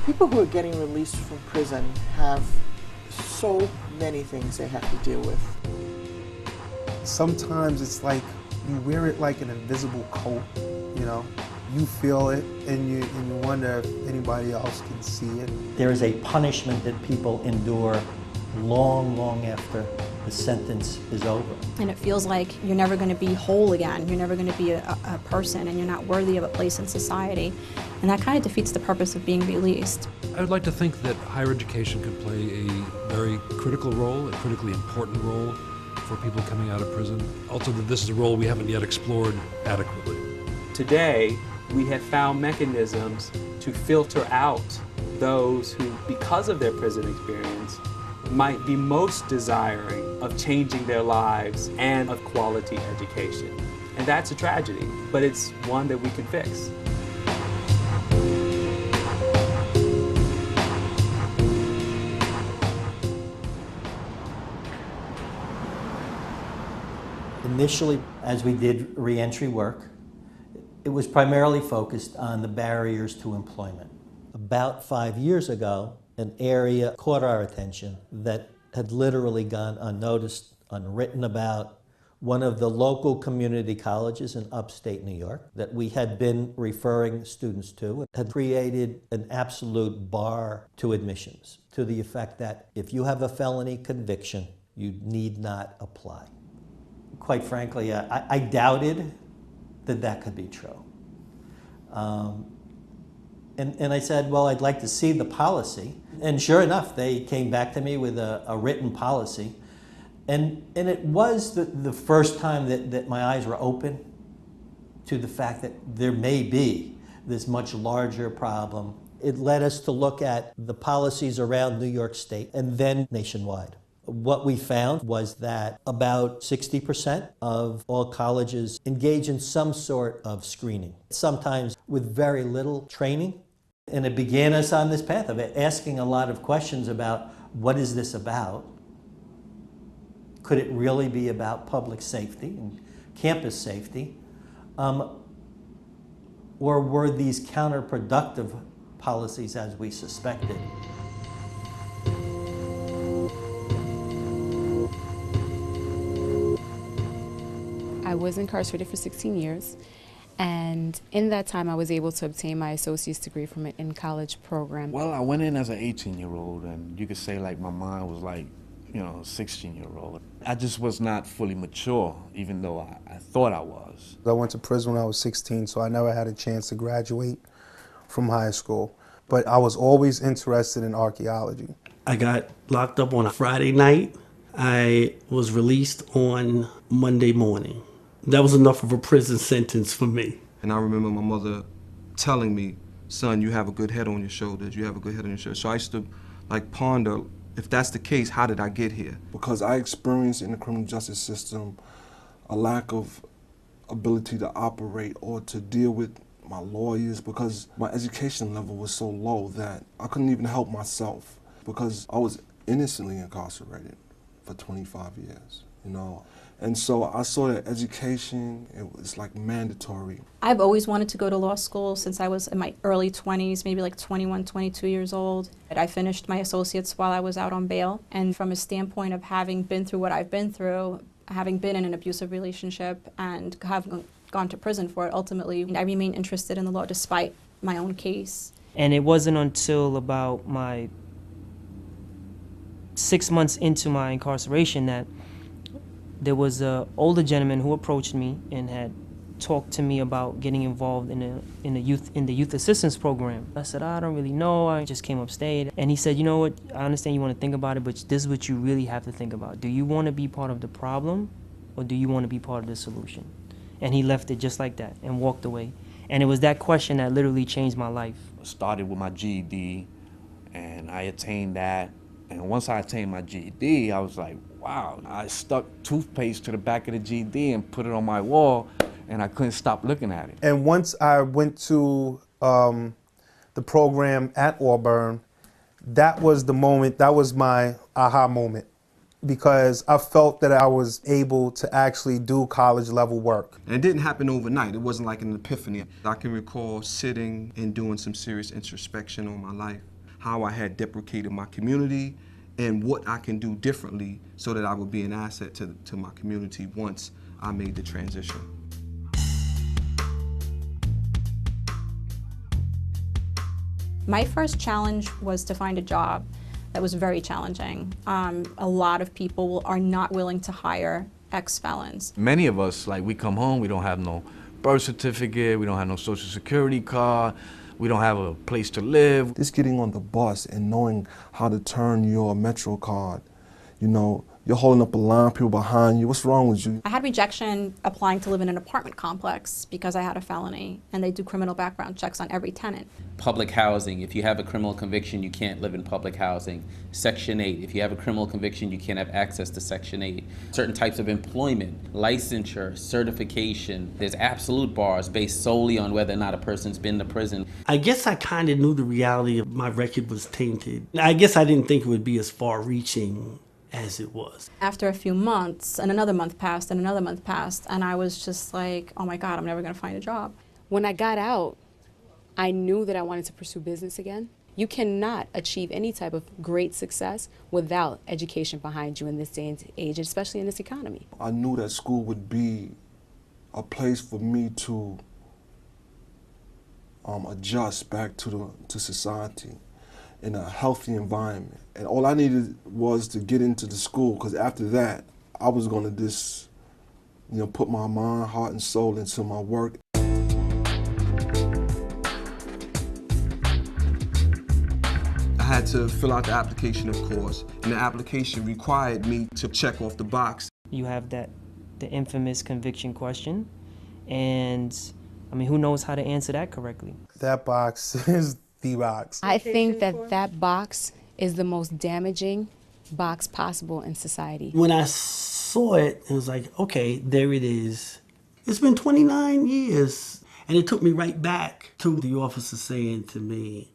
People who are getting released from prison have so many things they have to deal with. Sometimes it's like you wear it like an invisible coat, you know? You feel it and you wonder if anybody else can see it. There is a punishment that people endure long, long after the sentence is over. And it feels like you're never going to be whole again. You're never going to be a person, and you're not worthy of a place in society. And that kind of defeats the purpose of being released. I would like to think that higher education could play a very critical role, a critically important role for people coming out of prison. Also, that this is a role we haven't yet explored adequately. Today, we have found mechanisms to filter out those who, because of their prison experience, might be most desiring of changing their lives and of quality education. And that's a tragedy, but it's one that we can fix. Initially, as we did reentry work, it was primarily focused on the barriers to employment. About 5 years ago, an area caught our attention that had literally gone unnoticed, unwritten about. One of the local community colleges in upstate New York that we had been referring students to had created an absolute bar to admissions, to the effect that if you have a felony conviction, you need not apply. Quite frankly, I doubted that that could be true. And I said, well, I'd like to see the policy. And sure enough, they came back to me with a written policy. And it was the first time that my eyes were open to the fact that there may be this much larger problem. It led us to look at the policies around New York State and then nationwide. What we found was that about 60% of all colleges engage in some sort of screening, sometimes with very little training. And it began us on this path of asking a lot of questions about what is this about? Could it really be about public safety and campus safety? Or were these counterproductive policies as we suspected? I was incarcerated for 16 years, and in that time I was able to obtain my associate's degree from an in-college program. Well, I went in as an 18-year-old, and you could say like my mind was like, you know, a 16-year-old. I just was not fully mature, even though I thought I was. I went to prison when I was 16, so I never had a chance to graduate from high school. But I was always interested in archaeology. I got locked up on a Friday night. I was released on Monday morning. That was enough of a prison sentence for me. And I remember my mother telling me, son, you have a good head on your shoulders, you have a good head on your shoulders. So I used to like ponder, if that's the case, how did I get here? Because I experienced in the criminal justice system a lack of ability to operate or to deal with my lawyers, because my education level was so low that I couldn't even help myself, because I was innocently incarcerated for 25 years, you know. And so I saw that education, it was like mandatory. I've always wanted to go to law school since I was in my early 20s, maybe like 21, 22 years old. I finished my associates while I was out on bail. And from a standpoint of having been through what I've been through, having been in an abusive relationship and having gone to prison for it, ultimately, I remain interested in the law despite my own case. And it wasn't until about my 6 months into my incarceration that there was an older gentleman who approached me and had talked to me about getting involved in the youth assistance program. I said, I don't really know, I just came upstate. And he said, you know what, I understand you want to think about it, but this is what you really have to think about. Do you want to be part of the problem, or do you want to be part of the solution? And he left it just like that and walked away. And it was that question that literally changed my life. I started with my GED, and I attained that. And once I attained my GED, I was like, wow. I stuck toothpaste to the back of the GED and put it on my wall, and I couldn't stop looking at it. And once I went to the program at Auburn, that was the moment, that was my aha moment, because I felt that I was able to actually do college level work. And it didn't happen overnight. It wasn't like an epiphany. I can recall sitting and doing some serious introspection on my life how I had deprecated my community, and what I can do differently so that I would be an asset to my community once I made the transition. My first challenge was to find a job. That was very challenging. A lot of people are not willing to hire ex-felons. Many of us, like, we come home, we don't have no birth certificate, we don't have no social security card, we don't have a place to live. Just getting on the bus and knowing how to turn your Metro card, you know, you're holding up a line, people behind you, what's wrong with you? I had rejection applying to live in an apartment complex because I had a felony, and they do criminal background checks on every tenant. Public housing, if you have a criminal conviction, you can't live in public housing. Section 8, if you have a criminal conviction, you can't have access to Section 8. Certain types of employment, licensure, certification, there's absolute bars based solely on whether or not a person's been to prison. I guess I kind of knew the reality of my record was tainted. I guess I didn't think it would be as far-reaching as it was. After a few months, and another month passed, and another month passed, and I was just like, oh my God, I'm never gonna find a job. When I got out, I knew that I wanted to pursue business again. You cannot achieve any type of great success without education behind you in this day and age, especially in this economy. I knew that school would be a place for me to adjust back to society in a healthy environment. And all I needed was to get into the school, because after that, I was gonna just, you know, put my mind, heart, and soul into my work. I had to fill out the application, of course, and the application required me to check off the box. You have the infamous conviction question, and I mean, who knows how to answer that correctly? That box is the box. I think that box is the most damaging box possible in society. When I saw it, it was like, okay, there it is. It's been 29 years. And it took me right back to the officer saying to me,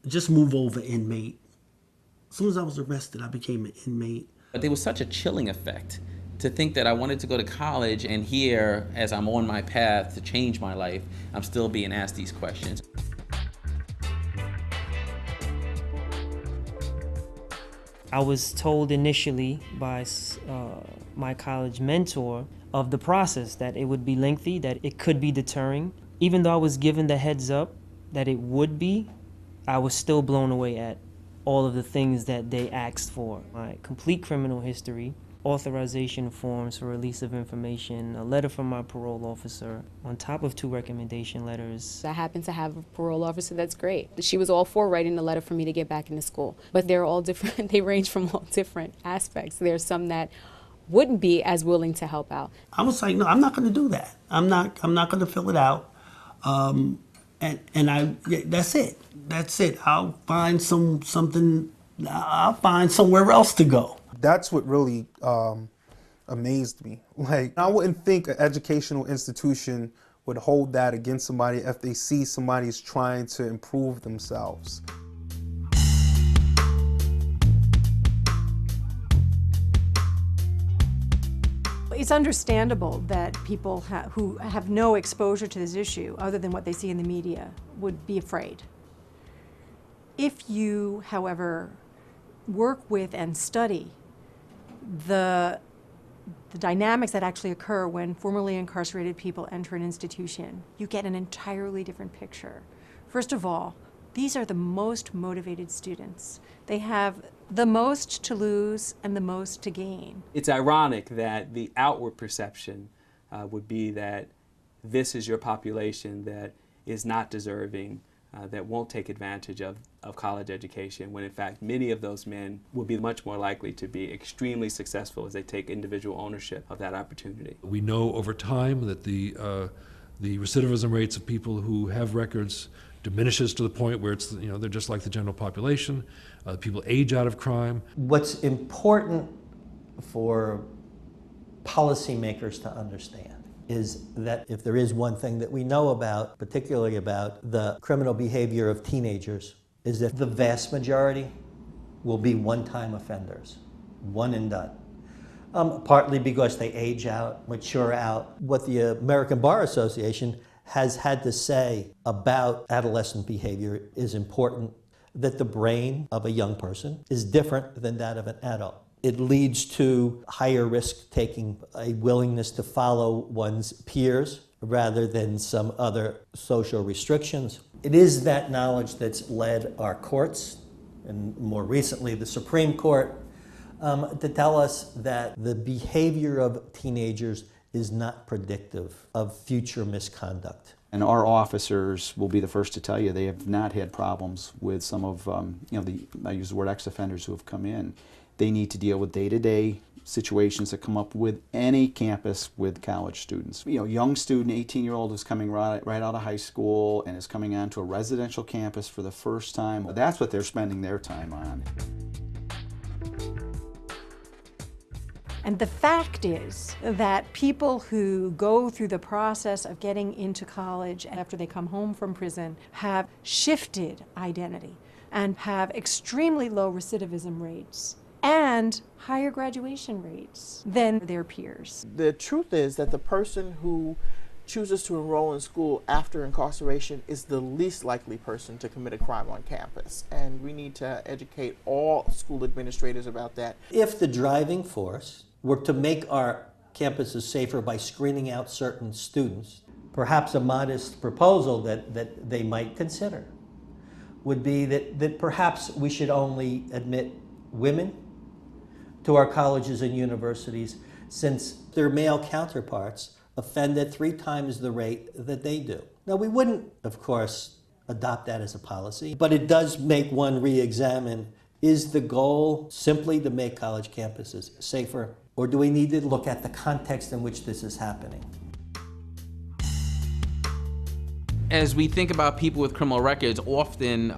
just move over, inmate. As soon as I was arrested, I became an inmate. But there was such a chilling effect to think that I wanted to go to college, and here, as I'm on my path to change my life, I'm still being asked these questions. I was told initially by my college mentor of the process that it would be lengthy, that it could be deterring. Even though I was given the heads up that it would be, I was still blown away at all of the things that they asked for. My complete criminal history, authorization forms for release of information, a letter from my parole officer, on top of 2 recommendation letters. I happen to have a parole officer that's great. She was all for writing the letter for me to get back into school. But they're all different, they range from all different aspects. There's some that wouldn't be as willing to help out. I was like, no, I'm not gonna do that. I'm not gonna fill it out. That's it. That's it. I'll find something, I'll find somewhere else to go. That's what really amazed me. Like, I wouldn't think an educational institution would hold that against somebody if they see somebody's trying to improve themselves. It's understandable that people who have no exposure to this issue other than what they see in the media would be afraid. If you, however, work with and study the dynamics that actually occur when formerly incarcerated people enter an institution, you get an entirely different picture. First of all, these are the most motivated students. They have the most to lose and the most to gain. It's ironic that the outward perception would be that this is your population that is not deserving, that won't take advantage of college education, when in fact many of those men will be much more likely to be extremely successful as they take individual ownership of that opportunity. We know over time that the recidivism rates of people who have records diminishes to the point where it's, they're just like the general population. People age out of crime. What's important for policymakers to understand is that if there is one thing that we know about, particularly about the criminal behavior of teenagers, is that the vast majority will be one-time offenders, one and done. Partly because they age out, mature out. What the American Bar Association has had to say about adolescent behavior is important. that the brain of a young person is different than that of an adult. It leads to higher risk taking, a willingness to follow one's peers rather than some other social restrictions. It is that knowledge that's led our courts, and more recently the Supreme Court, to tell us that the behavior of teenagers is not predictive of future misconduct. And our officers will be the first to tell you they have not had problems with some of, I use the word ex-offenders who have come in. They need to deal with day-to-day situations that come up with any campus with college students. Young student, 18-year-old who's coming right out of high school and is coming onto a residential campus for the first time. That's what they're spending their time on. And the fact is that people who go through the process of getting into college after they come home from prison have shifted identity and have extremely low recidivism rates and higher graduation rates than their peers. The truth is that the person who chooses to enroll in school after incarceration is the least likely person to commit a crime on campus. And we need to educate all school administrators about that. If the driving force were to make our campuses safer by screening out certain students, perhaps a modest proposal that they might consider would be that perhaps we should only admit women to our colleges and universities, since their male counterparts offend at 3 times the rate that they do. Now, we wouldn't, of course, adopt that as a policy, but it does make one re-examine, is the goal simply to make college campuses safer, or do we need to look at the context in which this is happening? As we think about people with criminal records, often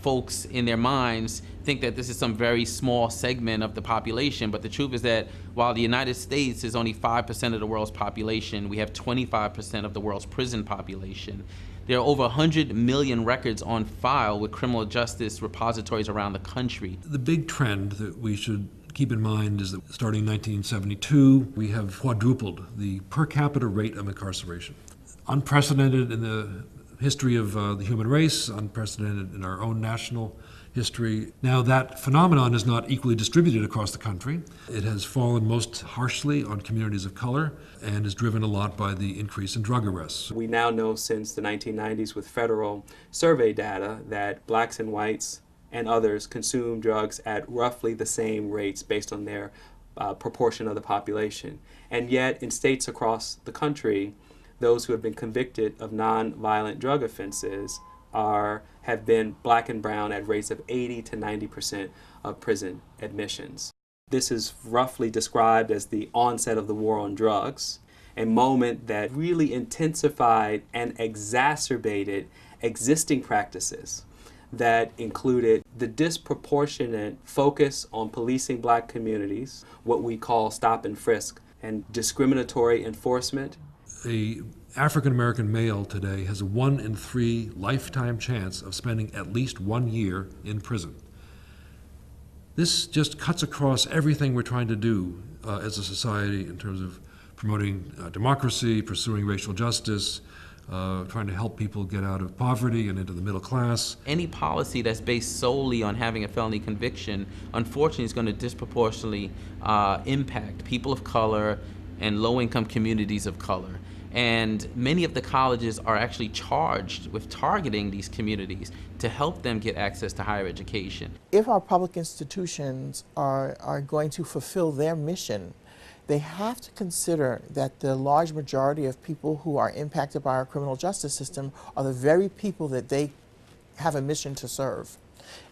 folks in their minds think that this is some very small segment of the population, but the truth is that while the United States is only 5% of the world's population, we have 25% of the world's prison population. There are over 100 million records on file with criminal justice repositories around the country. The big trend that we should keep in mind is that starting in 1972, we have quadrupled the per capita rate of incarceration. Unprecedented in the history of the human race, unprecedented in our own national history. Now, that phenomenon is not equally distributed across the country. It has fallen most harshly on communities of color and is driven a lot by the increase in drug arrests. We now know since the 1990s with federal survey data that blacks and whites and others consume drugs at roughly the same rates based on their proportion of the population. And yet, in states across the country, those who have been convicted of non-violent drug offenses have been black and brown at rates of 80 to 90% of prison admissions. This is roughly described as the onset of the war on drugs, a moment that really intensified and exacerbated existing practices that included the disproportionate focus on policing black communities, what we call stop and frisk, and discriminatory enforcement. A African-American male today has a 1 in 3 lifetime chance of spending at least 1 year in prison. This just cuts across everything we're trying to do as a society in terms of promoting democracy, pursuing racial justice, trying to help people get out of poverty and into the middle class. Any policy that's based solely on having a felony conviction, unfortunately, is going to disproportionately impact people of color and low-income communities of color. And many of the colleges are actually charged with targeting these communities to help them get access to higher education. If our public institutions are going to fulfill their mission, they have to consider that the large majority of people who are impacted by our criminal justice system are the very people that they have a mission to serve.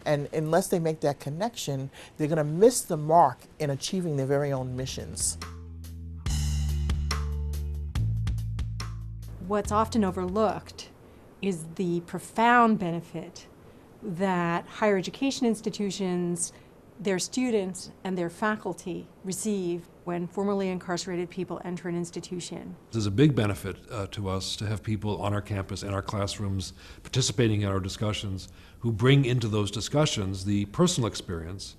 And unless they make that connection, they're going to miss the mark in achieving their very own missions. What's often overlooked is the profound benefit that higher education institutions, their students, and their faculty receive when formerly incarcerated people enter an institution. There's a big benefit to us to have people on our campus and our classrooms participating in our discussions who bring into those discussions the personal experience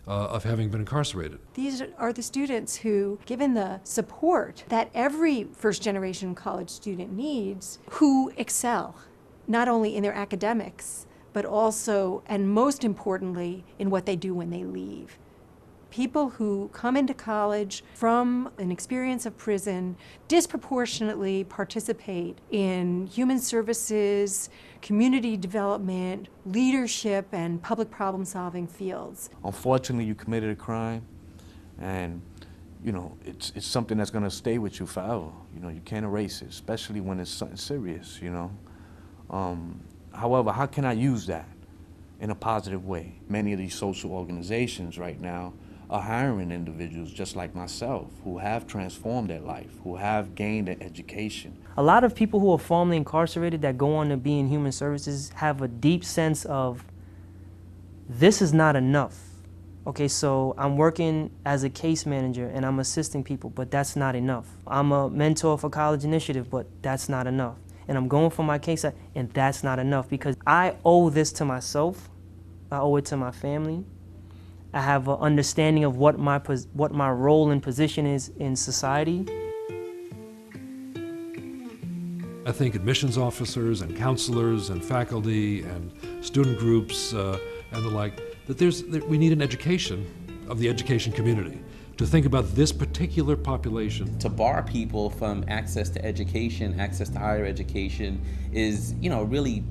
of having been incarcerated. These are the students who, given the support that every first-generation college student needs, who excel, not only in their academics, but also, and most importantly, in what they do when they leave. People who come into college from an experience of prison disproportionately participate in human services, community development, leadership, and public problem-solving fields. Unfortunately, you committed a crime, and you know, it's something that's gonna stay with you forever. You know, you can't erase it, especially when it's something serious, you know. However, how can I use that in a positive way? Many of these social organizations right now are hiring individuals just like myself who have transformed their life, who have gained an education. A lot of people who are formerly incarcerated that go on to be in human services have a deep sense of, this is not enough. Okay, so I'm working as a case manager and I'm assisting people, but that's not enough. I'm a mentor for College Initiative, but that's not enough. And I'm going for my case, and that's not enough, because I owe this to myself, I owe it to my family. I have an understanding of what my role and position is in society. I think admissions officers and counselors and faculty and student groups and the like, that we need an education of the education community to think about this particular population. To bar people from access to education, access to higher education is, really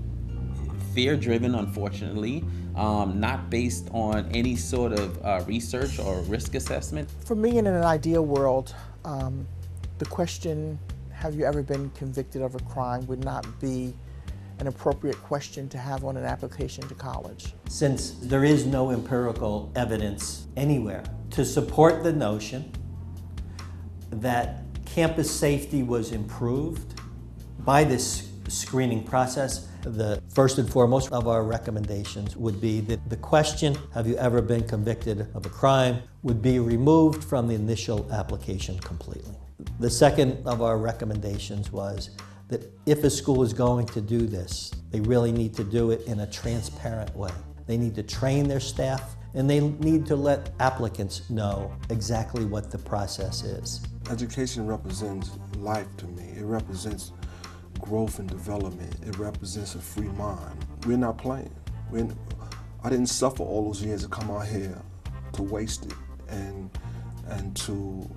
fear-driven, unfortunately, not based on any sort of research or risk assessment. For me, in an ideal world, the question, have you ever been convicted of a crime, would not be an appropriate question to have on an application to college. Since there is no empirical evidence anywhere to support the notion that campus safety was improved by this screening process, the first and foremost of our recommendations would be that the question, have you ever been convicted of a crime, would be removed from the initial application completely. The second of our recommendations was that if a school is going to do this, they really need to do it in a transparent way. They need to train their staff, and they need to let applicants know exactly what the process is. Education represents life to me. It represents growth and development. It represents a free mind. We're not playing. I didn't suffer all those years to come out here to waste it and to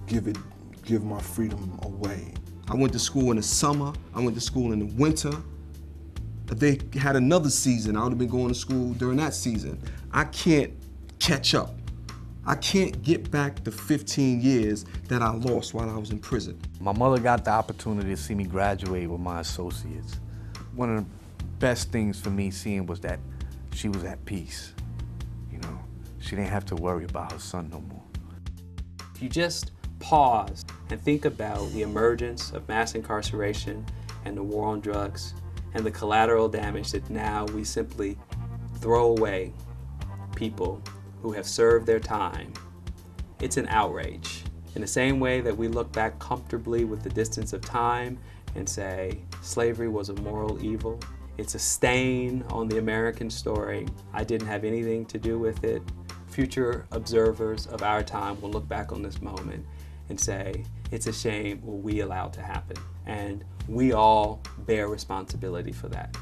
give my freedom away. I went to school in the summer, I went to school in the winter. If they had another season, I would have been going to school during that season. I can't catch up. I can't get back the 15 years that I lost while I was in prison. My mother got the opportunity to see me graduate with my associates. One of the best things for me seeing was that she was at peace. She didn't have to worry about her son no more. If you just pause and think about the emergence of mass incarceration and the war on drugs and the collateral damage that now we simply throw away people who have served their time, it's an outrage. In the same way that we look back comfortably with the distance of time and say slavery was a moral evil, it's a stain on the American story. I didn't have anything to do with it. Future observers of our time will look back on this moment and say, it's a shame what we allowed to happen. And we all bear responsibility for that.